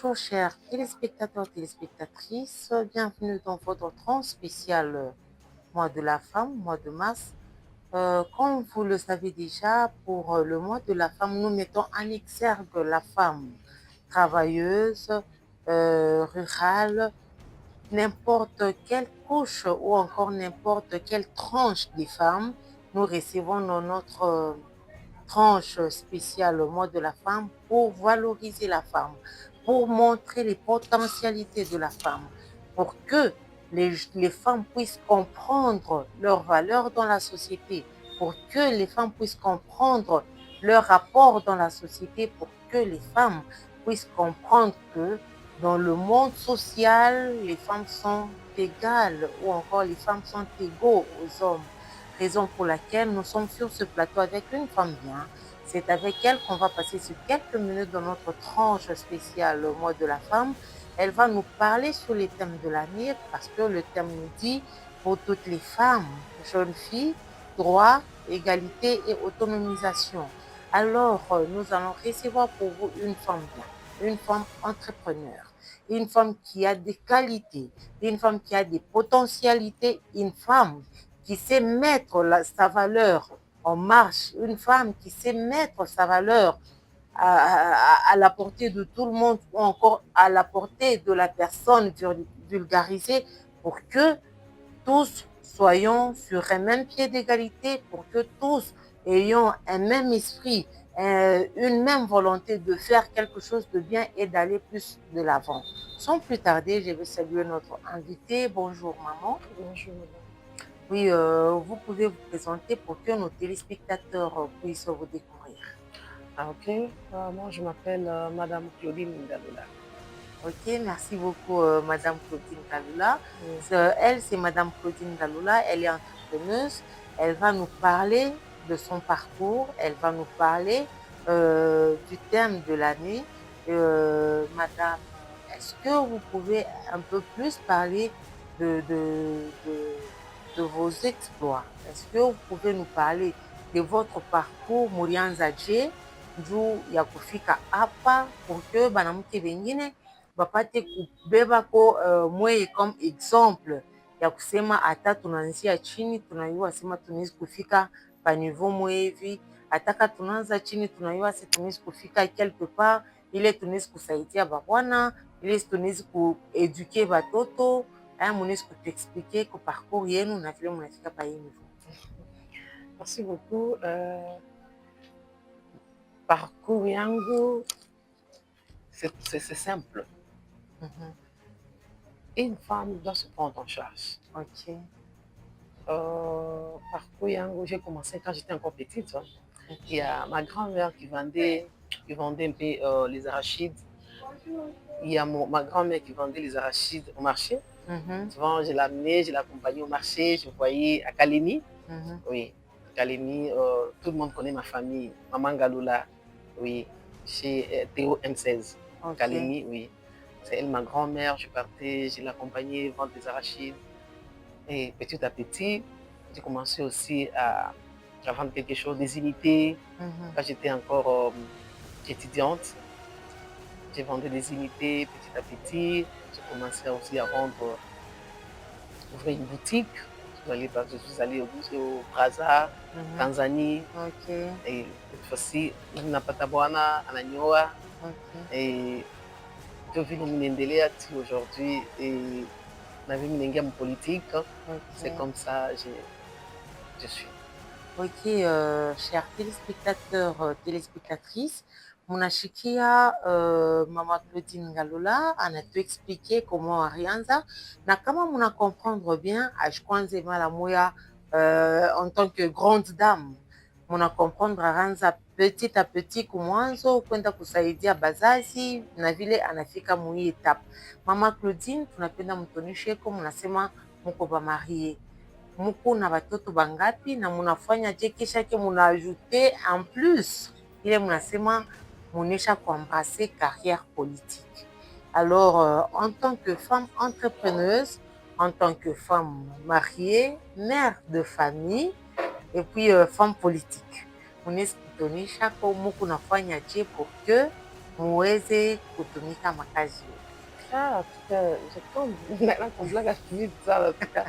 Bonjour chers téléspectateurs, téléspectatrices, bienvenue dans votre trans spécial mois de la femme, mois de mars. Comme vous le savez déjà, pour le mois de la femme, nous mettons en exergue la femme travailleuse, rurale, n'importe quelle couche ou encore n'importe quelle tranche des femmes. Nous recevons dans notre tranche spéciale au mois de la femme pour valoriser la femme, pour montrer les potentialités de la femme, pour que les femmes puissent comprendre leur valeur dans la société, pour que les femmes puissent comprendre leur rapport dans la société, pour que les femmes puissent comprendre que dans le monde social, les femmes sont égales ou encore les femmes sont égaux aux hommes. Raison pour laquelle nous sommes sur ce plateau avec une femme bien. C'est avec elle qu'on va passer ces quelques minutes dans notre tranche spéciale au mois de la femme. Elle va nous parler sur les thèmes de l'année parce que le thème nous dit pour toutes les femmes, jeunes filles, droit, égalité et autonomisation. Alors, nous allons recevoir pour vous une femme bien, une femme entrepreneur, une femme qui a des qualités, une femme qui a des potentialités, une femme qui sait mettre sa valeur en marche, une femme qui sait mettre sa valeur à la portée de tout le monde ou encore à la portée de la personne vulgarisée pour que tous soyons sur un même pied d'égalité, pour que tous ayons un même esprit, une même volonté de faire quelque chose de bien et d'aller plus de l'avant. Sans plus tarder, je vais saluer notre invité. Bonjour maman. Bonjour. Oui, vous pouvez vous présenter pour que nos téléspectateurs puissent vous découvrir. Ah, ok. Moi, je m'appelle Madame Claudine Ngalola. Ok, merci beaucoup, Madame Claudine Galula. Oui. Elle, c'est Madame Claudine Galula. Elle est entrepreneuse. Elle va nous parler de son parcours. Elle va nous parler du thème de l'année. Madame, est-ce que vous pouvez un peu plus parler de, de, de, de vos exploits? Est-ce que vous pouvez nous parler de votre parcours Murianza J, juu ya kufika hapa pour que banamke bengine bapate kubeba ko mweye comme exemple ya kusema hata tunaanzia chini, tunayua sema tunaweza kufika pa niveau mwevi, ataka tunaanza chini, tunayua si tunaweza kufika quelque part, ile tunaweza kusaidia babwana, ile tunaweza kueduke batoto. Munaweza kutuexplique ko parcours yenu na vile munafika pa hii niveau. Merci beaucoup. Parcours yangu, c'est simple. Une femme doit se prendre en charge. Ok. Parcours yangu, j'ai commencé quand j'étais encore petite. Hein. Okay. Il y a ma grand-mère qui vendait un peu les arachides. Il y a ma grand-mère qui vendait les arachides au marché. Souvent, je l'amenais, je l'accompagnais au marché, je voyais à Kalemi. Oui, Kalemi, tout le monde connaît ma famille. Maman Galoula, oui, chez Théo M16. Okay. Kalemi, oui. C'est elle, ma grand-mère. Je partais, je l'accompagnais vendre des arachides. Et petit à petit, j'ai commencé aussi à vendre quelque chose, des unités. Quand j'étais encore étudiante, j'ai vendu des unités petit à petit. J'ai commencé aussi à vendre, ouvrir une boutique. Je suis allée au Brazza, Tanzanie. Okay. Et cette fois-ci, na Pataboana, à Nanyoa. Et je vis dans Minendelea aujourd'hui. Et on avait mis en politique. C'est comme ça je suis. Ok, chers téléspectateurs, téléspectatrices, munashikia Mama Claudine Ngalola anatuexpliquer comment arianza na kama muna comprendre bien ashkwanze mala moya en tant que grande dame muna comprendre aranza petit à petit kumwanzo kwenda kusaidia bazazi na vile anafika mui etape. Mama Claudine tunapenda mtonishe ko munasema muko ba marié muko na batoto bangapi na munafanya je kisha ke munaajute en plus ile munasema munesha kuembrasser carrière politique. Alors, en tant que femme entrepreneuse, en tant que femme mariée, mère de famille et puis femme politique, munaweza kutuonyesha ko muko nafanya je pour que muweze kutumika makazi yote? Ah, en tout cas, je compte nakumbuka vite ça en tout cas.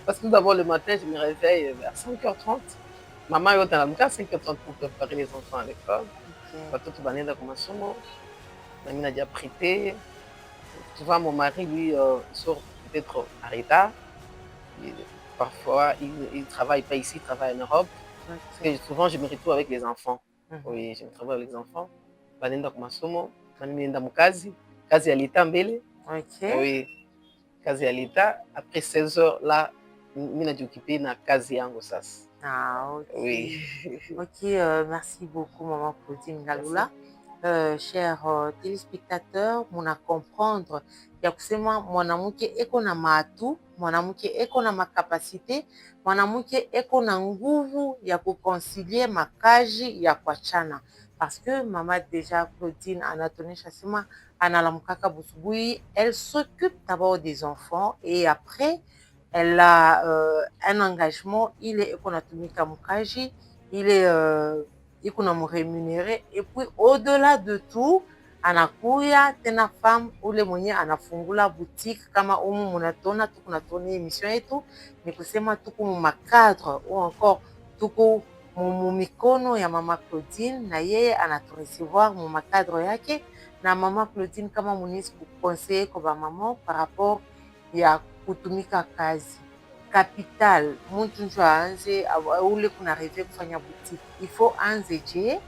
Parce que tout d'abord le matin, je me réveille vers 5h30. Maman yote anaamka 5h30 pour préparer les enfants à l'école. Okay. Watoto banaenda kwa masomo, na mimi naja prêter. Tu vois, mon mari, lui, il sort peut-être à retard. Et parfois, il travaille pas ici, il travaille en Europe. Okay. Et souvent, je me retrouve avec les enfants. Mhm. Oui, je me retrouve avec les enfants. Banaenda kwa masomo, na mimi naenda mukazi, kazi ya leta mbele. Okay. Oui, kazi ya leta. Après 16h, là, mimi najioccupe na kazi yangu sasa. Ah, Oui. ok. Ok, merci beaucoup, Maman Claudine Merci. Galula. Chers téléspectateurs, muna comprendre ya kusema mwanamke eko na maatu, mwanamke eko na makapasite, mwanamke eko na nguvu ya kukonsilie makazi ya kuachana. Parce que mama déjà Claudine anatonesha sema analamkaka busubuhi, elle s'occupe d'abord des enfants et après elle a un engagement, il est ekonatumika mukaji, il est ikunamuremunere, et puis au-delà de tout anakuya tena femme ule mwenye anafungula boutique kama umu munatona tuku natoni emission yetu, ni kusema tuku mumakadre ou encore tuku mumikono ya mama Claudine, na yeye anaturecevoir mumakadre yake, na mama Claudine kama munisi kukonseiller kwa bamama par rapport ya kutumika kazi capital. Muntu njo aanze ule kuna rêve kufanya boutique, il faut anze je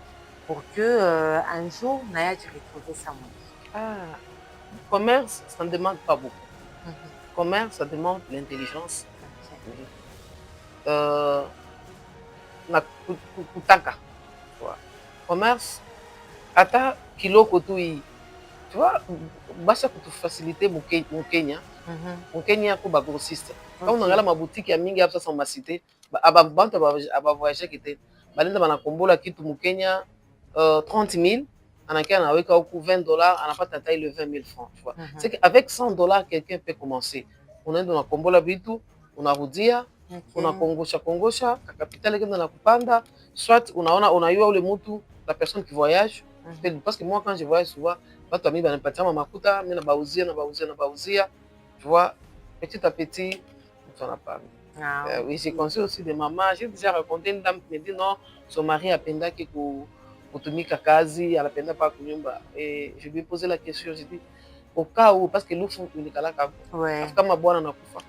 pour que un jour naye ajiretrouve sa mwenye. Ah, commerce, ça ne demande pas beaucoup. Mhm. Commerce, ça demande l'intelligence. Okay. Oui. Na kutaka. Tu vois. Commerce, ata kiloko tu hii. Tu vois, basi kutufacilite Mukenya. Mukenya ko ba grossiste. Kama unaangalia mabutiki ya mingi hapa sasa masite, bantu abavoyage kite. Balinda banakombola kitu Mukenya 30 000, anakia anaweka huku $20, anapata hata ile 20 000 francs, tu vois. C'est qu'avec $100, quelqu'un peut commencer. Unaenda unakombola vitu, unarudia, unakongosha, kapitali kenda na kupanda, soit unayua ule mtu, la personne qui voyage, parce que moi quand je voyage souvent, watu wa mimi banipatia makuta, mimi nabauzia, tu vois, petit à petit, tu en as parlé. Ah, Oui, j'ai connu aussi des mamans. J'ai déjà raconté une dame qui me dit non, son mari apendaki kutumika kazi, anapenda pa kunyumba. Et je lui ai posé la question, j'ai dit, au cas où, parce que lufu unikalaka, kama bwana nakufa,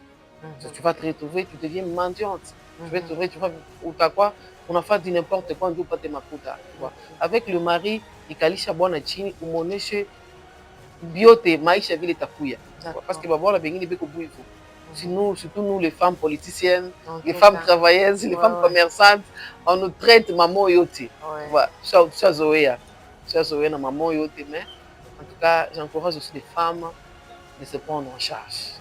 tu vas te retrouver, tu deviens mendiante. Tu vas te retrouver, tu vas, ou t'as quoi, on a fait du n'importe quoi, ndio upate makuta. Tu vois. Avec le mari, ikalisha bwana chini, umuoneshe biote maisha vile takuya. Parce que babwana bengine beko buivu. Surtout nous, les femmes politiciennes, les femmes travailleuses, les femmes commerçantes, on nous traite maman yote. Voilà, chazoea na maman yote, mais en tout cas, j'encourage aussi les femmes de se prendre en charge.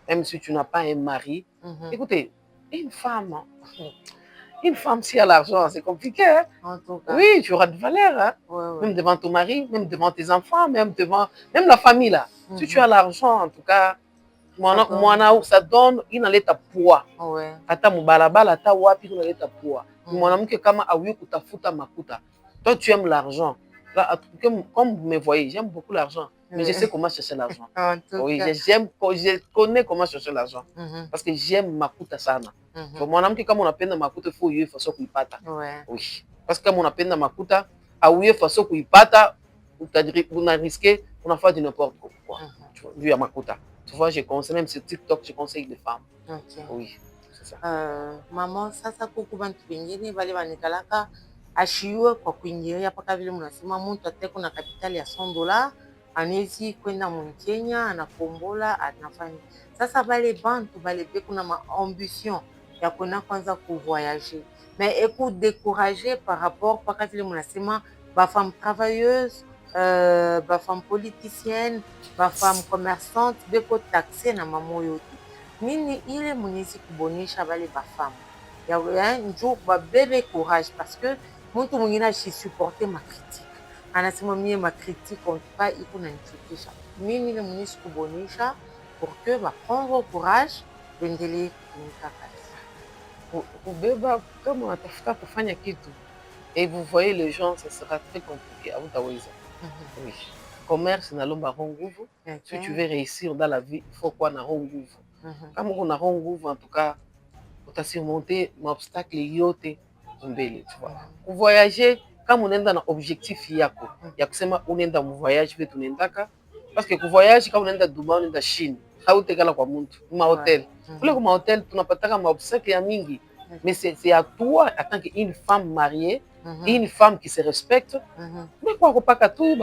Même si tu n'as pas un mari. Écoutez, une femme, si elle a l'argent, c'est compliqué. Hein? En tout cas. Oui, tu auras de valeur. Hein? Même devant ton mari, même devant tes enfants, même la famille là. Si tu as l'argent, en tout cas, ça donne inaleta poids. Ata mubalabala, ata wapi inaleta poids. Mwanamke kama auye kutafuta makuta. Toi, tu aimes l'argent. Là, comme vous me voyez, j'aime beaucoup l'argent. Mais je sais comment chercher l'argent. Oui, je connais comment chercher l'argent. Parce que j'aime makuta sana. Mwanamke kama unapenda makuta, il faut uye faso kuipata. Oui. Parce que kama unapenda makuta, auye faso kuipata, unarisque, unafanya du n'importe quoi. Vu à makuta. Tu vois, je conseille, même sur TikTok, je conseille les femmes. Oui, c'est ça. Maman, sasa kuku bantu bengine bale banikalaka ashiwe kwa kuingilia paka vile mnasema mtu ateko na kapitali ya $100 anezi kwenda Mkenya anakombola anafanya. Sasa bale bantu bale beko na ambition ya kwenda kwanza kuvoyager. Mais eku décourager par rapport paka vile mnasema ba femme travailleuse, ba femme politicienne, ba femme commerçante beko taxé na mamo yote. Nini ile mwenyezi kubonesha bale bafamu ya njo babebe courage, parce que mtu mwingine ashisupporte macritique, anasema mie macritique en tout cas iko nanichukisha. Nini ile mwenyezi kubonesha pour que baprendre courage bendelee kutumika kazi. Kubeba kama unatafuta kufanya kitu, Et vous voyez, les gens, ça sera très compliqué. À vous d'Aweza. Oui. Commerce, na lomba nguvu. Si tu veux réussir dans la vie, il faut quoi na nguvu. Comme on a nguvu, en tout cas, on t'a surmonté un obstacle yote mbele, tu vois. Pour voyager, comme on est dans un objectif yako, ya kusema unaenda mu voyage vetu nendaka, parce que ku voyage kama unaenda Dubai, unaenda Chine, hautekala kwa muntu, ma hotel. Kule kwa hotel tunapataka ma obstacle ya mingi. Mais c'est à toi, en tant qu'une femme mariée, une femme qui se respecte. Mais quoi, pas tout,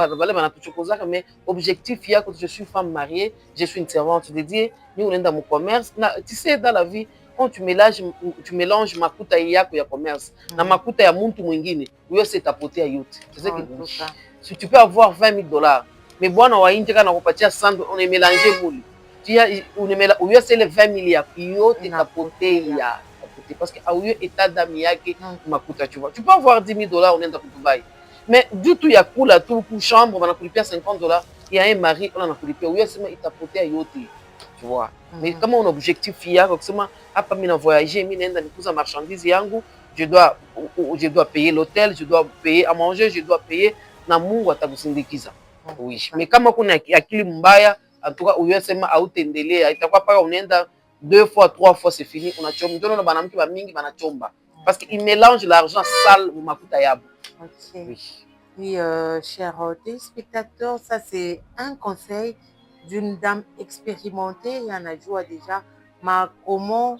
mais objectif, je suis femme mariée, je suis une servante de Dieu, nous on est dans mon commerce. Tu sais, dans la vie, quand tu mélanges makuta yako ya commerce, na makuta ya muntu mwingine, oui, c'est ta pote à yote. C'est ça que si tu peux avoir 20 000 dollars, mais bon, on va indiquer qu'on va 100, on est mélangé moule. Tu as, on est mélangé, oui, c'est les 20 milliards, yote ta pote ya. Parce que au lieu état d'amiake makuta, tu vois. Tu peux avoir 10 000 dollars, on est dans Dubaï. Mais du tout, il y a cool à tout, pour chambre, on a coulé à 50 dollars. Il y a un mari, on a coulé. Oui, c'est il t'a porté à yote, tu vois. Mais comme on objectif hier, comme à pas mis voyager, mis dans tout ça marchandise yangu, je dois payer l'hôtel, je dois payer à manger, je dois payer na mungu atakusindikiza. Oui. Mais comme on a akili mbaya, en tout cas, oui, c'est ma autendele, itakuwa pas on est 2 fois, 3 fois, c'est fini. On a chomba. On a banamki ba mingi bana chomba. Parce qu'ils mélangent l'argent sale au makuta yabo. Ok. Oui, chers téléspectateurs, ça c'est un conseil d'une dame expérimentée. Il y en a déjà. Mais comment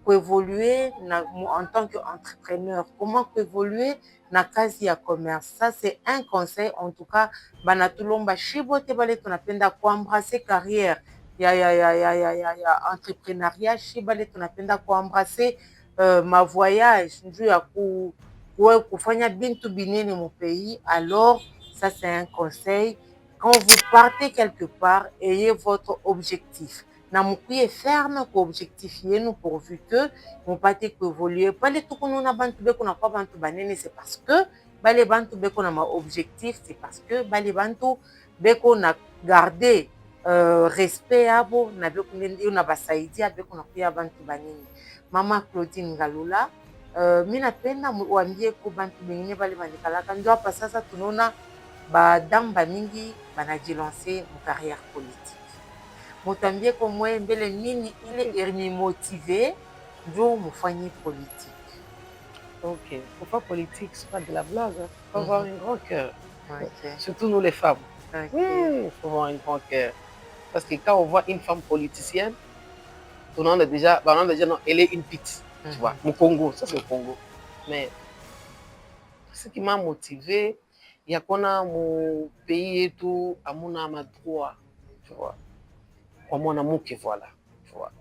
évoluer en tant qu'entrepreneur? Comment évoluer dans quasi à commerce? Ça c'est un conseil. En tout cas, banatulomba shibote bale tunapenda kuembrasser carrière. Ya entrepreneuriat shibale tunapenda kuembrasser ma voyage njuu ya kufanya bintu binene mon pays. Alors ça c'est un conseil. Quand vous partez quelque part, ayez votre objectif. Na mukuye ferme ko objectif yenu pourvu que vous partez évoluer. Pale tukunu na bantu beko na kwa bantu banene, c'est parce que bale bantu beko na ma objectif, c'est parce que bale bantu beko na garder respect yabo na beko na basaidia beko na kuya bantu banene. Mama Claudine Ngalula, mina penda uambie ko bantu bengine bale banikalaka ndio hapa sasa tunaona badamu bamingi banajilancer mu carrière politique. Mutambie ko mwe mbele nini ile motivé ndio mufanye politique. Ok, pour faire politique, c'est pas de la blague. Il faut avoir un grand cœur. Surtout nous les femmes. Il faut avoir un grand cœur. Parce que quand on voit une femme politicienne, on a déjà non, elle est une petite. Tu vois, au Congo, ça c'est au Congo. Mais ce qui m'a motivé, il y a qu'on a mon pays et tout, à mon âme à droit. Tu vois, comme on a mon que voilà. Tu vois.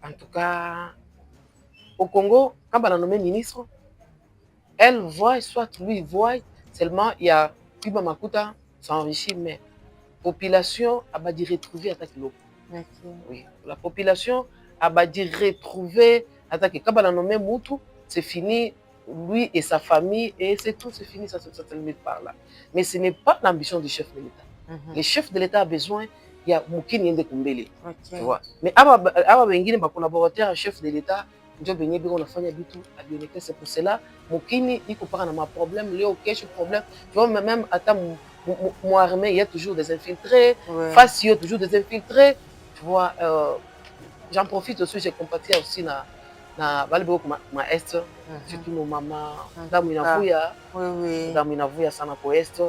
En tout cas, au Congo, quand on a nommé ministre, elle voit, soit lui voit, seulement il y a Cuba Makuta s'enrichit, mais la population a dit retrouver attaque l'eau. Oui, la population a dit retrouver attaque. Quand on a nommé Moutou, c'est fini, lui et sa famille, et c'est tout, c'est fini, ça se limite par là. Mais ce n'est pas l'ambition du chef de l'État. Le chef de l'État a besoin, il y a Moukini Yende Kumbele. Tu vois. Mais Aba Bengine, ma collaborateur, chef de l'État, c'est pour cela, Moukini, il compare à ma problème, Léo, quel problème. Tu vois, même à ta armée, il y a toujours des infiltrés. Face, il y a toujours des infiltrés. Tu vois, j'en profite aussi, j'ai compatis aussi na ma est, surtout nos mamans, damu inavuya sana kwa est.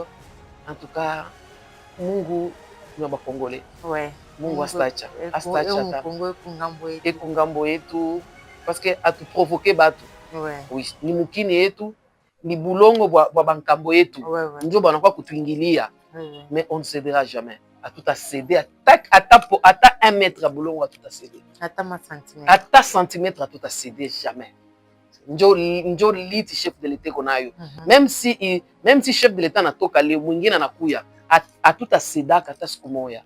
En tout cas, Mungu ni wa Congolais. Mungu astacha ekungambo yetu parce que atu provoquer batu. Oui, ni mukini yetu, ni bulongo bwa bankambo yetu. Ndio banakuwa kutuingilia. Mais on ne cédera jamais. À tout à céder, à 1 mètre à boulot, à tout à céder. À centimètre, à tout à céder, jamais. Njo lit chef de l'État qu'on a eu. Même si chef de l'État n'a toka le mwingine anakuya, à tout à céder, à ta skumoya.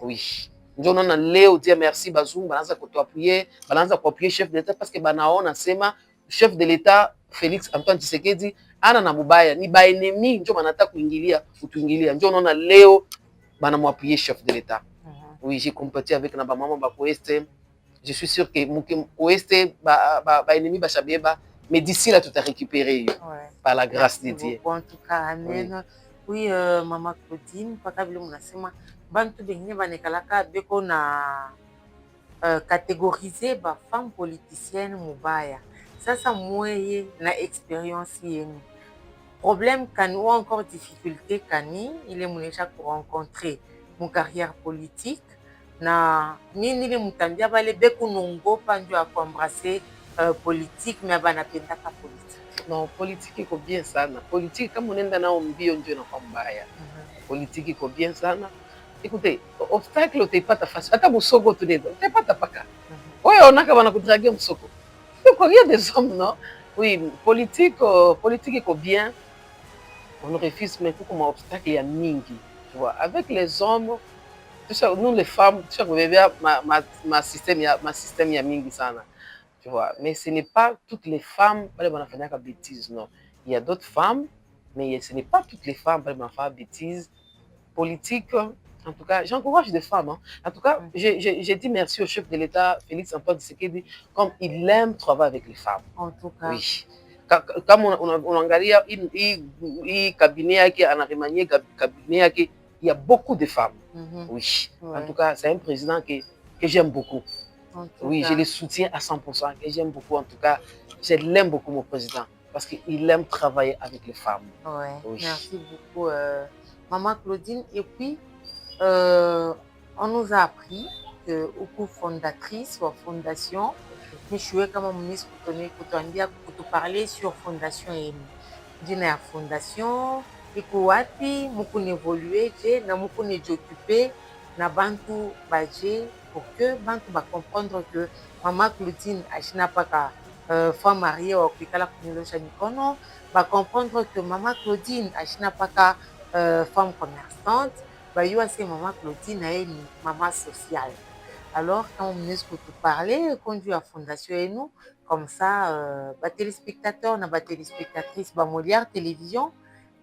Oui. Njo nona leo dire merci bazungu, banaanza kutuappuyer, banaanza kuappuyer chef de l'État parce que banaona sema chef de l'État Félix Antoine Tshisekedi ana na mubaya ni ba ennemi njo banataka kuingilia kutuingilia. Njo nona leo bana m'appuyer chef de l'État. Oui, j'ai compété avec na ba maman ba Ouest. Je suis sûr que Ouest ba ennemi ba Shabeba Mais d'ici là, tout a récupéré Ouais. par la grâce de Merci Dieu. beaucoup. En tout cas, amen. Oui, Maman Claudine, mpaka vile munasema bantu bengine banekalaka beko na catégoriser ba femme politicienne mubaya. Sasa mweye na expérience yenu. Problème kani ou encore difficulté kani ile munesha kurencontrer mu carrière politique na nini ile mutambia bale beku nongopa ndio ya kuembrasser politique mais banapendaka politique. Non, politique iko bien sana. Politique kama unaenda nao mbio ndio inakuwa mbaya. Politique iko bien sana. Écoutez, obstacle utaipata fasi. Hata musoko tunaweza utaipata paka. Wewe onaka wanakudragia msoko. Il y a des hommes, non? Oui, politique iko bien. On refuse, mais comme obstacle, il y a mingi. Tu vois, avec les hommes, nous les femmes, tu vois, ma système, il y a mingi sana. Tu vois, mais ce n'est pas toutes les femmes qui vont faire des bêtises, non. Il y a d'autres femmes, mais ce n'est pas toutes les femmes qui vont faire des bêtises. Politique, en tout cas, j'encourage des femmes. Hein. En tout cas, j'ai dit merci au chef de l'État, Félix Antoine Tshisekedi, comme il aime travailler avec les femmes. En tout cas. Oui. Comme on angalia hii cabinet yake anaremanie cabinet yake, il y a beaucoup de femmes. Oui. En tout cas, c'est un président que j'aime beaucoup. Oui, je le soutiens à 100%, que j'aime beaucoup. En tout cas, je l'aime beaucoup, mon président, parce qu'il aime travailler avec les femmes. Ouais. Oui. Merci beaucoup, Maman Claudine. Et puis, on nous a appris que au fondatrice ou fondation, Michoué kama ministre kutuambia kutuparler sur fondation yenu. Jina ya fondation iko wapi, muku évoluer je na muku occuper na bantu baje pour que bantu ba comprendre que Maman Claudine ashina paka femme mariée wa kuikala kunyolosha mikono, ba comprendre que Maman Claudine ashina paka femme commerçante, ba yo c'est Maman Claudine na ni maman sociale. Alors, quand on ministre pour parler, conduit à Fondation et nous, comme ça, téléspectateurs, téléspectatrices, Molière Télévision,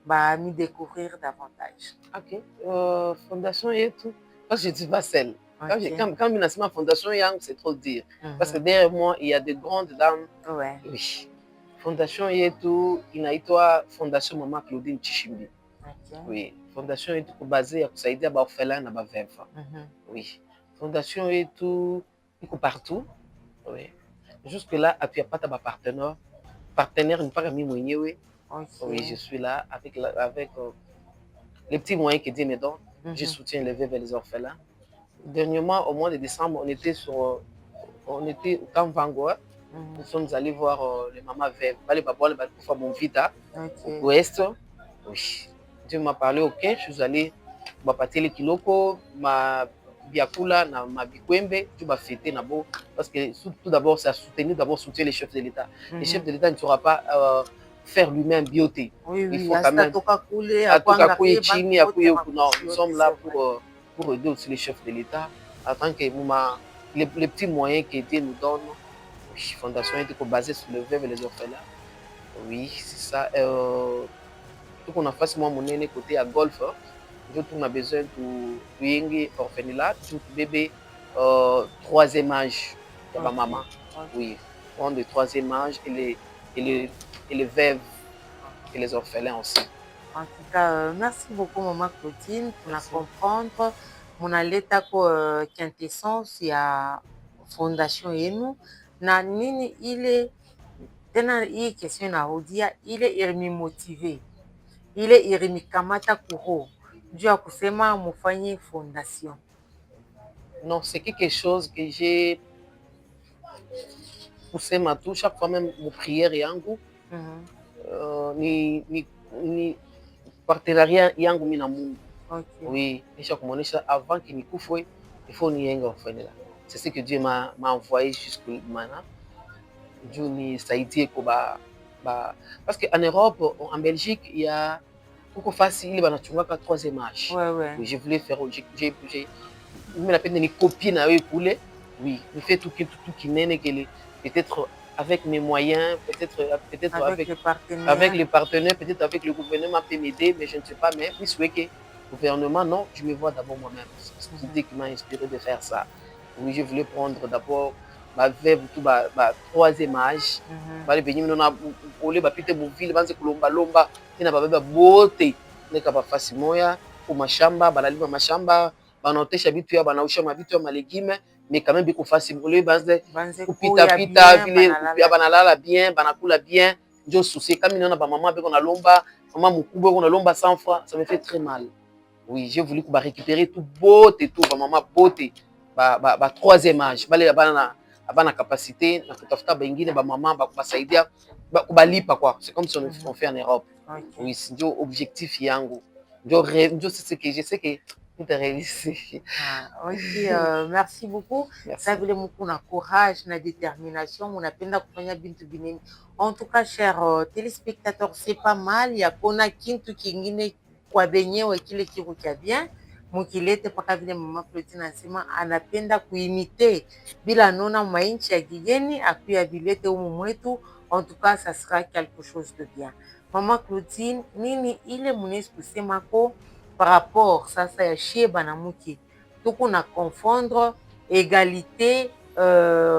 nous découvrir davantage. Ok. Fondation et tout. Parce que je ne dis pas celle. Okay. Quand je dis Fondation Yang, c'est trop dire. Parce que derrière moi, il y a de grandes dames. Ouais. Oui. Fondation et tout, il y a Fondation Maman Claudine Tchishimbi. Okay. Oui. Fondation est basée à Koussaïdia, Baoufela, na Bavève. Oui. Fondation et tout, il y partout. Oui. Jusque-là, appui à pas ta partenaire, ne pas mis moyen, oui. Oui, je suis là avec les petits moyens que Dieu me donne. Je soutiens les veuves et les orphelins. Dernièrement, au mois de décembre, on était au camp Vanguard. Nous sommes allés voir les mamans veuves. Les babouas, les babouas, mon vita, au ouest. Oui. Dieu m'a parlé, ok, je suis allé bapate les kiloko, ma biakula, ma bikwembe, tu vas fêter nabo. Parce que tout d'abord, c'est à soutenir les chefs de l'État. Les chefs de l'État ne saura pas faire lui-même bioté. Oui, il faut quand même. Nous sommes là pour aider aussi les chefs de l'État. En tant que les petits moyens que Dieu nous donne, Fondation est basée sur le veuve et les orphelins. Oui, c'est ça. Tout qu'on a fait, moi, mon aîné côté à golf, on a besoin de y orphelinat, tout bébé troisième âge de ma maman. Oui, on de troisième âge et les veuves et les orphelins aussi. En tout cas, merci beaucoup, Maman Claudine, pour la comprendre. Mon aleta ko quintessence ya fondation yenu na nini ile tena hii question na rudia ile irimi motivé ile irimi kamata kuro juu ya kusema mufanye fondation. Non, c'est quelque chose que j'ai poussé ma touche chaque fois, même mon prière yangu ni partenariat yangu mina Mungu. Oui, nisha kumonesha avant que nikufe il faut nienga orphelinat. C'est ce que Dieu m'a envoyé jusque maintenant. Dieu ni saidie ko parce qu'en Europe, en Belgique, il y a beaucoup facile banachungaka troisième âge. Ouais. Oui, je voulais faire j'ai mais la peine de copier na eux poulet. Oui, je fais tout qui n'est que peut-être avec mes moyens, peut-être avec les partenaires, peut-être avec le gouvernement peut m'aider, mais je ne sais pas, mais je souhaite que le gouvernement, non, je me vois d'abord moi-même. C'est l'idée qui m'a inspiré de faire ça. Oui, je voulais prendre d'abord baveve tu troisième âge bale benye mino na ole bapite bovile banze kulombalomba tina babeba bote neka bafasi moya kumashamba banalima mashamba banaotesha bitu ya banausha mabitu ya malegime mais quand même biko fasi ole banze kupita vile banalala bien banakula bien njo souci kama mino na ba maman beko na lomba maman mukubwa ko na lomba 100 francs ça me fait très mal. Oui, j'ai voulu récupérer tout bote et tout ba maman bote ba troisième âge bale abana capacité na kutafuta bengine ba maman basaidia kubalipa quoi. C'est comme si on fait en Europe. Okay. Oui, c'est ndio objectif yangu. Ndio c'est ce que je sais que tout est réalisé. Ah, ok, merci beaucoup. Ça veut dire beaucoup na courage, na détermination, on appelle kufanya bintu binene. En tout cas, chers téléspectateurs, c'est pas mal. Il y a kona kintu kingine kwa benyewe kile kiku kia bien. Mukilete paka vile mama Claudine anasema anapenda kuimite bila nona mainchi ya kigeni akuya vilete humu mwetu. En tout cas, ça sera quelque chose de bien. Mama Claudine, nini ile munesi kusema ko par rapport sasa ya shie banamuke tuku na confondre égalité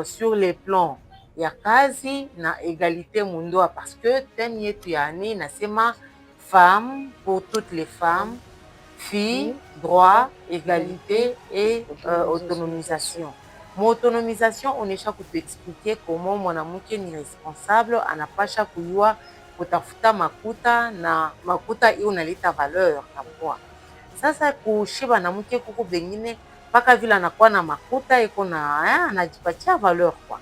sur les plans ya kazi na égalité mundoa parce que thème yetu ya année nasema femme pour toutes les femmes, filles, droit, égalité et autonomisation. Mon autonomisation, on est chaque expliquer comment mwanamke ni responsable, anapasha kuyua kutafuta makuta na makuta hiyo unaleta valeur kwa. Sasa kushiba na mke kuku bengine mpaka vile anakuwa na makuta iko na anajipatia valeur kwa.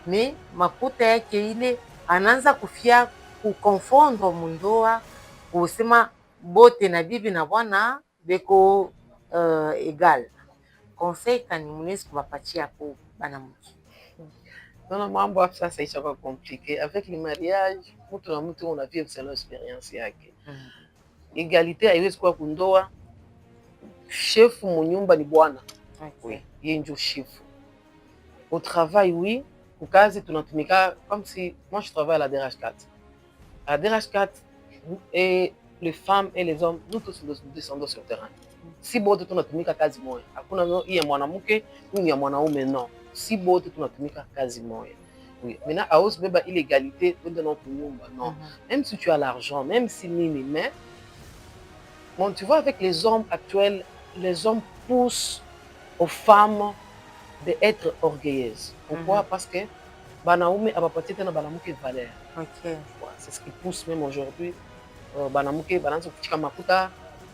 Mais makuta yake ile anaanza kufia kukonfondre mundoa kusema bote na bibi na bwana beko égal. Conseil kani munesi kubapatia kwa banamuke. Non, mambo ça c'est pas compliqué. Avec le mariage, mtu na mtu on a vécu selon expérience yake. Égalité haiwezi kuwa kundoa. Chef munyumba ni bwana. Oui, yeye ndio chef. Au travail, oui, au kazi tunatumika comme si moi je travaille à la DRH4. À la DRH4 et les femmes et les hommes nous tous nous descendons sur le terrain. Si bote tunatumika kazi moja. Hakuna no ya mwanamke, ni ya mwanaume non. Si bote tunatumika kazi moja. Oui, maintenant à hausse beba illégalité dans notre nyumba non. Même si tu as l'argent, même si nini mais bon, tu vois avec les hommes actuels, les hommes poussent aux femmes d'être orgueilleuses. Pourquoi? Parce que banaume abapatie tena banamuke valeur. OK. C'est ce qui pousse même aujourd'hui banamuke bananza kuchika makuta,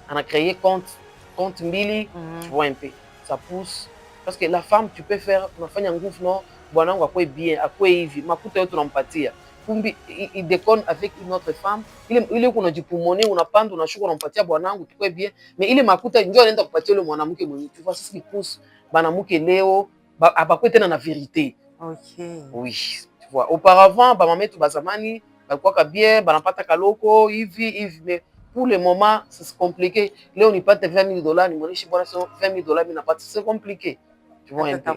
on a créé compte mbili, tu vois un peu. Ça pousse parce que la femme tu peux faire unafanya nguvu no bwana wangu akwe bien, akwe hivi, makuta yote tunampatia. Kumbi il déconne avec une autre femme, ile kuna jipumone unapanda unashuka unampatia bwana wangu tukwe bien, mais ile makuta ndio anaenda kupatia yule mwanamke mwenye. Tu vois c'est ce qui pousse banamuke leo abakwe tena na vérité. OK. Oui, tu vois. Auparavant ba mametu bazamani balikuwa bien, banapata kaloko hivi mais pour le moment c'est compliqué. Leo nipate $20,000 nimonishi bwana sio $20,000 mimi napata, c'est compliqué. Tu vois un peu.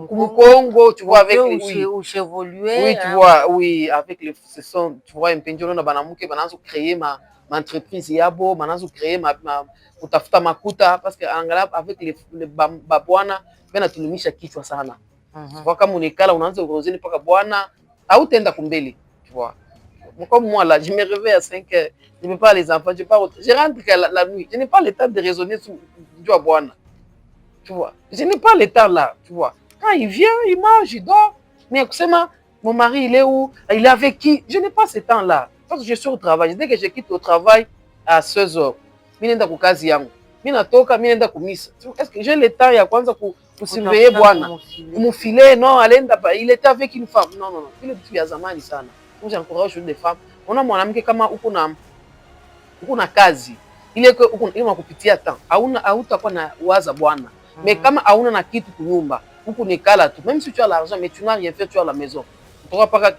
Congo, tu vois avec les oui, tu vois, oui, avec les ce sont tu vois un peu ndio na banamuke banaanza créer ma entreprise yabo, banaanza créer ma utafuta makuta parce que angalau avec les babwana bena tulumisha kichwa sana. Tu vois kama unikala unaanza urozeni paka bwana au tenda kumbele, tu vois. Comme moi là, je me réveille à 5 heures, je me parle les enfants, je rentre la nuit, je n'ai pas le temps de raisonner sur du bwana. Tu vois, je n'ai pas le temps là, tu vois. Quand il vient, il mange, il dort. Mais mon mari, il est où? Il est avec qui? Je n'ai pas ce temps-là. Parce que je suis au travail. Dès que je quitte au travail à 16 heures, je nenda kukazi yangu. Mimi natoka, mimi nenda kumisa. Est-ce que j'ai le temps ya kwanza kusurveiller bwana? Kumfiler, non, il était avec une femme. Non. Il est vitu vya zamani sana. Moi j'encourage les femmes. On a mwanamke kama uko na kazi. Ile kupitia temps. Hautakuwa na waza bwana. Mais kama hauna na kitu kunyumba, huku nikala tu. Même si tu as l'argent, mais tu n'as rien fait, tu as la maison. Tu pourras pas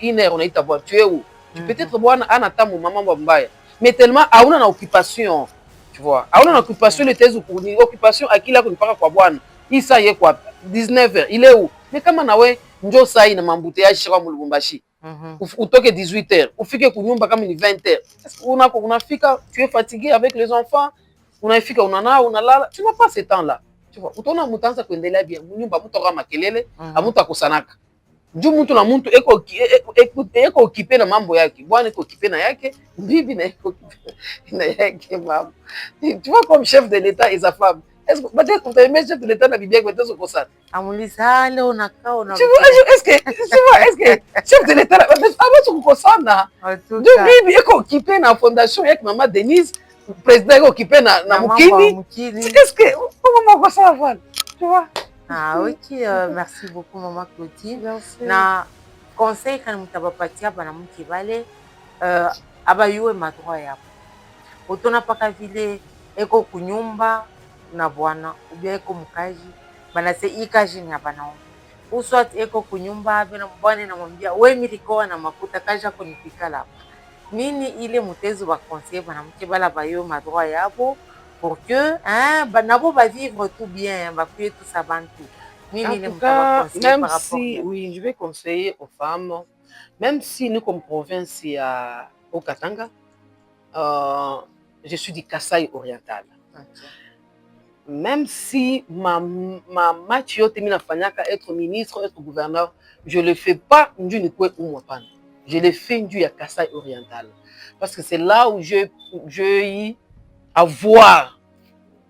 une heure on a ta voiture, tu es où? Tu peut-être bwana ana tamu maman mbaya. Mais tellement hauna na occupation, tu vois. Hauna na occupation le tezu pour ni occupation akila kunipaka kwa bwana. Hii saa yeye kwa 19h, il est où? Mais kama nawe njo saa ina mambouteillage shaka mu Lubumbashi. Utoke 18h, ufike kunyumba kama ni 20h. Unafika, tu es fatigué avec les enfants. Unafika unalala, tu n'as pas ce temps-là. Tu vois, utaona mutanza kuendelea bien munyumba mtu kama makelele amutu akusanaka juu mtu na mtu eko okipe na mambo yake, bwana eko okipe na yake, bibi na eko okipe na yake mama. Tu vois comme chef de l'état et sa femme, est-ce que peut-être que tu chef de l'état na bibi yake peut-être ko sana Amuliza leo unakaa una tu vois, est-ce que chef de l'état aba ko sana juu bibi eko okipe na fondation yake mama Denise, président eko okipe na mukini, est-ce que comment ça va, tu vois. Ah, ok, merci beaucoup maman Clotilde. Merci. Na conseil kana mutabapatia banamuke bale abayue madroit yapo. Utona paka vile eko kunyumba na bwana ubia eko mkaji banase ikaji ni abanao. Uswat eko kunyumba bena bwana namwambia we milikoa na makuta kaja kunipika lapa. Nini ile mutezu ba conseil banamuke bala bayue madroit yapo pour que nabo ba vivre tout bien, ba kuye tout ça bantu. En tout cas, même si, oui, je vais conseiller aux femmes, même si nous, comme province, il y a au Katanga, je suis du Kasaï oriental. Okay. Même si ma machio temina fanyaka être ministre, être gouverneur, je ne le fais pas du Nikwe ou Mwapan. Je le fais du Kasaï oriental. Parce que c'est là où je eu à voir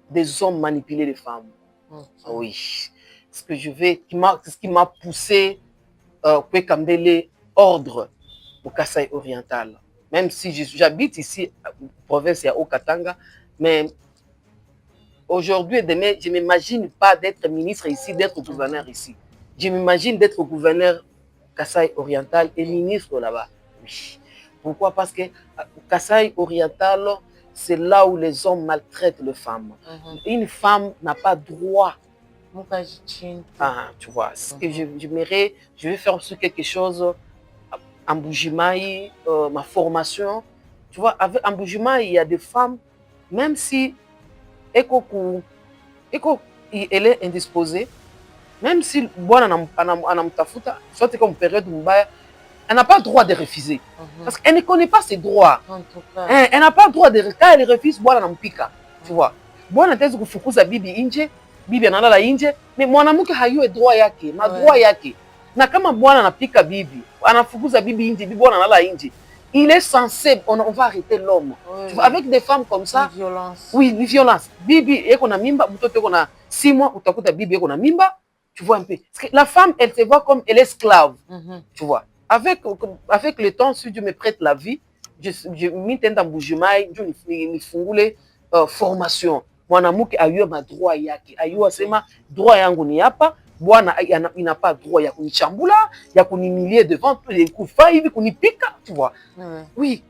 des hommes manipuler les femmes. Okay. Oui. Ce qui m'a poussé Kwekambele ordre au Kasaï oriental. Même si j'habite ici, province à Okatanga, mais aujourd'hui et demain, je ne m'imagine pas d'être ministre ici, d'être gouverneur ici. Je m'imagine d'être gouverneur Kasaï oriental et ministre là-bas. Oui. Pourquoi? Parce que Kasaï oriental, c'est là où les hommes maltraitent les femmes. Une femme n'a pas droit. Ah, tu vois, je vais faire aussi quelque chose en Bujimaï, ma formation. Tu vois, avec en Bujimaï, il y a des femmes, même si elle est indisposée, même si soit comme période elle n'a pas le droit de refuser. Parce qu'elle ne connaît pas ses droits. Elle n'a pas le droit de refuser. Quand elle refuse, tu vois. Bibi analala nje, ni mwanamke hayue droit yake, madroit yake. Na kama bwana anapika bibi, anafukuza bibi nje, bibi bwana analala nje. Il est censé, on va arrêter l'homme. Tu vois, avec des femmes comme ça, violence. Oui, violence. Bibi eko na mimba, mtoto eko na 6 mois, utakuta bibi eko na mimba, tu vois un peu. Parce que la femme, elle se voit comme elle est esclave. Tu vois. Avec le temps, si Dieu me prête la vie, je m'intenda Bujimaï, je nifungule formation. Mwanamke ayue madroit yake, ayue sema droit yangu ni hapa, bwana ina pas droit ya kunichambula, ya kunimilie devant kufa hivi kunipika, tu vois. Oui.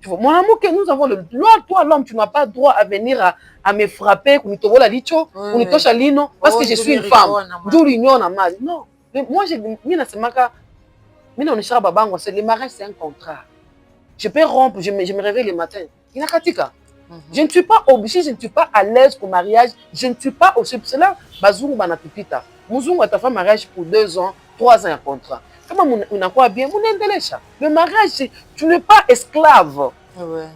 Tu vois, mwanamke, nous avons le droit, toi l'homme, tu n'as pas droit à venir à me frapper, kunitobola licho, kunitosha lino parce que je suis une femme. D'où l'union na mal. Non. Mais moi mina semaka mina onishaka babango, c'est le mariage, c'est un contrat. Je peux rompre, je me réveille le matin. Inakatika. Je ne suis pas obligée, je ne suis pas à l'aise pour mariage, je ne suis pas aussi. C'est là, bazungu banapipita. Muzungu a fait mariage pour 2 ans, 3 ans à contrat. Comment on a quoi bien? Le mariage, tu n'es pas esclave. Ouais.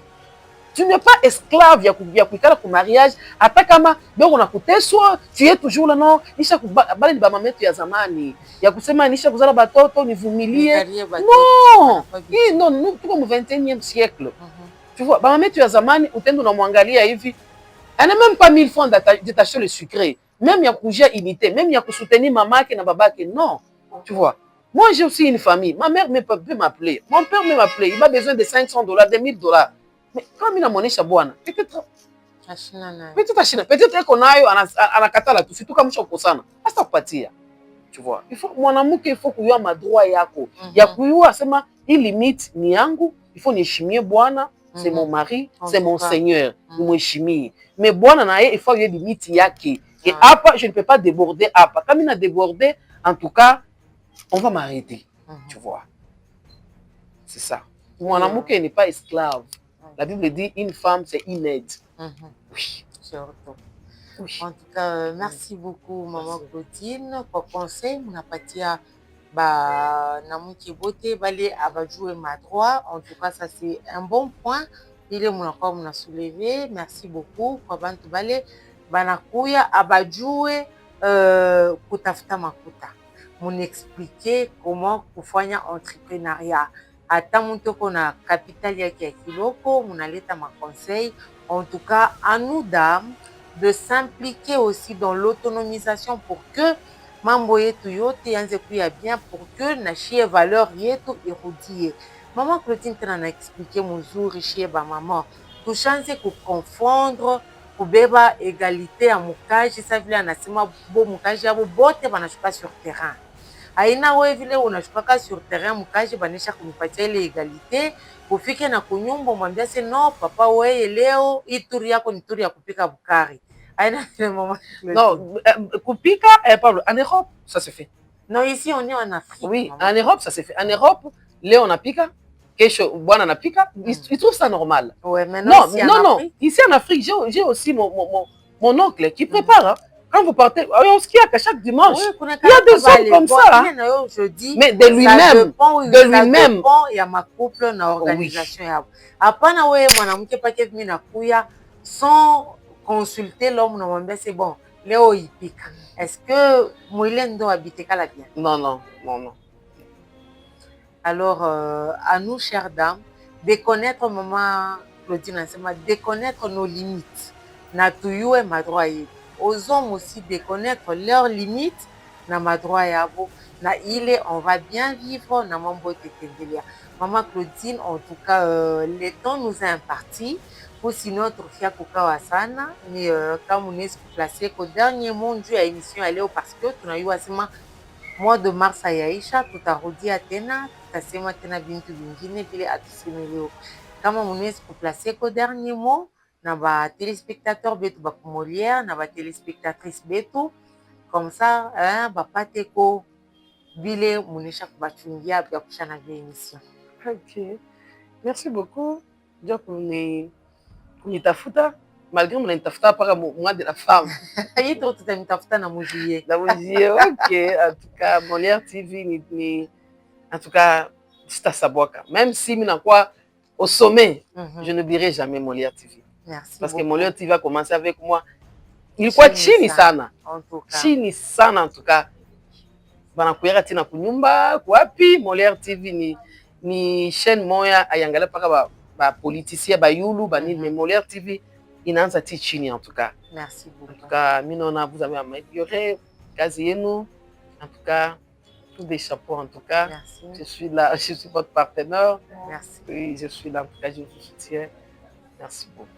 Tu n'es pas esclave, il y a pour mariage. Atakama, donc on a coûté soit, tu es toujours là, non, nisha kubali ba mametu ya zamani. Ya kusema nisha kuzala batoto, nivumilie. Non! Non, nous, tout comme au 21e siècle. Tu vois, maman, tu as zamani, ou t'es dans mwangalia hivi. Elle n'a même pas 1000 francs d'attacher le sucré. Même il y a coucher imité, même il y a soutenir maman qui n'a pas qui non. Tu vois. Moi, j'ai aussi une famille. Ma mère peut m'appeler. Mon père peut m'appeler. Il a besoin de $500, de $1000. Mais comme il a monnaie chabouana, peut-être qu'on a eu à katala tout, surtout comme je suis sana. Asta kupatia. Tu vois. Il faut mon amour qu'il faut qu'il y ait ma droit yako. Ya kuyua sema hii limite ni yangu, il faut niheshimie bwana. C'est mon mari, c'est mon Seigneur, mheshimie. Mais bwana na il faut qu'il y ait limite yake. Et apa, je ne peux pas déborder apa. Comme il a débordé, en tout cas, on va m'arrêter. Tu vois. C'est ça. Mon amour n'est pas esclave. La Bible dit une femme, c'est une aide. Oui. Oui. En tout cas, merci beaucoup, maman Clotilde, pour conseil. Mon apatia, namuki beauté, balé, abajou et madroit. En tout cas, ça c'est un bon point. Il est mon accord, mon a soulevé. Merci beaucoup. Pour balé, banakuya abajue kutafuta makuta, munexplike comment kufanya entrepreneuria. Ata mtu kona capital yake ya kiloko, munaleta maconseil. En tout cas, à nous dames de s'impliquer aussi dans l'autonomisation pour que mambo yetu yote yanze kuya bien, pour que na shie valeur yetu irudie. Mama Claudine tena na explique muzuri shie ba mama. Tushanze kukonfondre kubeba egalite ya mukaji sa vile anasema bo mukaji abo bote banashuka sur terrain. Aina wewe vile unashukaka sur terrain mukaji banisha kunipatia ile egalite, ufike na kunyumba mwambia se no papa wewe leo hii turi yako ni turi ya kupika bukari. Aina vile mama. Non, kupika, pardon, en Europe, ça se fait. Non, ici on est en Afrique. Oui, maman. en Europe, ça se fait. En Europe, leo unapika, kesho bwana anapika, ils trouvent ça normal. Ouais, maintenant ici en Afrique. Ici en Afrique, j'ai aussi mon oncle qui prépare. Hein. Quand vous partez, on ski à chaque dimanche. Oui, il y a des hommes comme ça. Hein. Je dis, mais de lui-même. De lui-même. Il y a ma couple na organisation. Hapana wewe mwanamke pake mimi nakuya sans consulter l'homme na mwambia c'est bon, leo ipika. Est-ce que mwile ndo abitekala bien? Non. Alors, à nous, chères dames, de connaître maman Claudine Ansema, de connaître nos limites. Na tuyue madroit yetu. Aux hommes aussi de connaître leurs limites na madroit yabo. Na ile, on va bien vivre na mambo tetendelia. Maman Claudine, en tout cas, le temps nous est imparti. Pour sinon, trofia kukawa sana. Mais comme on est placé qu'au dernier mot du à émission, parce que tu n'as eu assez mois de mars yaisha, tutarudia tena, tutasema tena bintu vingine vile atusemeleo. Kama munaweza kuplace ko dernier mot na ba téléspectateurs betu ba Molière, na ba téléspectatrices betu, comme ça bapate ko vile munesha kubachungia vya kushana vya émission. Ok, merci beaucoup. Ndio kunitafuta malgré mnanitafuta paka moi de la femme. Yito tutamitafuta na mujiye. Na mujiye, ok. En tout cas, Molière TV en tout cas, sitasabwaka. Même si minakuwa au sommet, je n'oublierai jamais Molière TV. Merci. Parce que Molière TV a commencé avec moi. Ilikuwa chini sana. En tout cas. Chini sana en tout cas. Banakuyaka tina kunyumba, kuapi Molière TV ni chaîne moya ayangala paka ba politicien ba yulu ba ni Molière TV inaanza ti chini en tout cas. Merci beaucoup. En tout cas, Minona, vous avez amélioré Kazieno. En tout cas, tous des chapeaux en tout cas. Merci. Je suis là, je suis votre partenaire. Merci. Oui, je suis là, en tout cas, je vous soutiens. Merci beaucoup.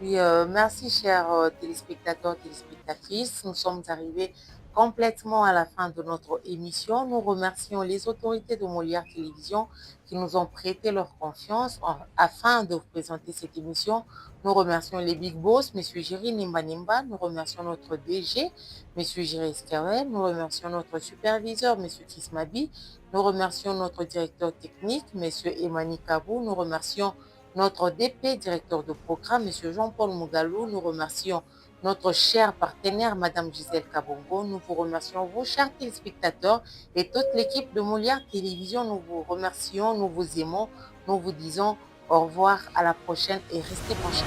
Oui, merci chers téléspectateurs, téléspectatrices. Nous sommes arrivés complètement à la fin de notre émission. Nous remercions les autorités de Molière Télévision qui nous ont prêté leur confiance afin de vous présenter cette émission. Nous remercions les Big Boss, M. Jerry Nimba Nimba. Nous remercions notre DG, M. Jerry Escarel. Nous remercions notre superviseur, M. Chris Mabi. Nous remercions notre directeur technique, M. Emani Kabou. Nous remercions notre DP, directeur de programme, M. Jean-Paul Mougalou. Nous remercions notre cher partenaire, Madame Gisèle Kabongo. Nous vous remercions, vous, chers téléspectateurs, et toute l'équipe de Molière Télévision. Nous vous remercions, nous vous aimons, nous vous disons au revoir, à la prochaine et restez branchés.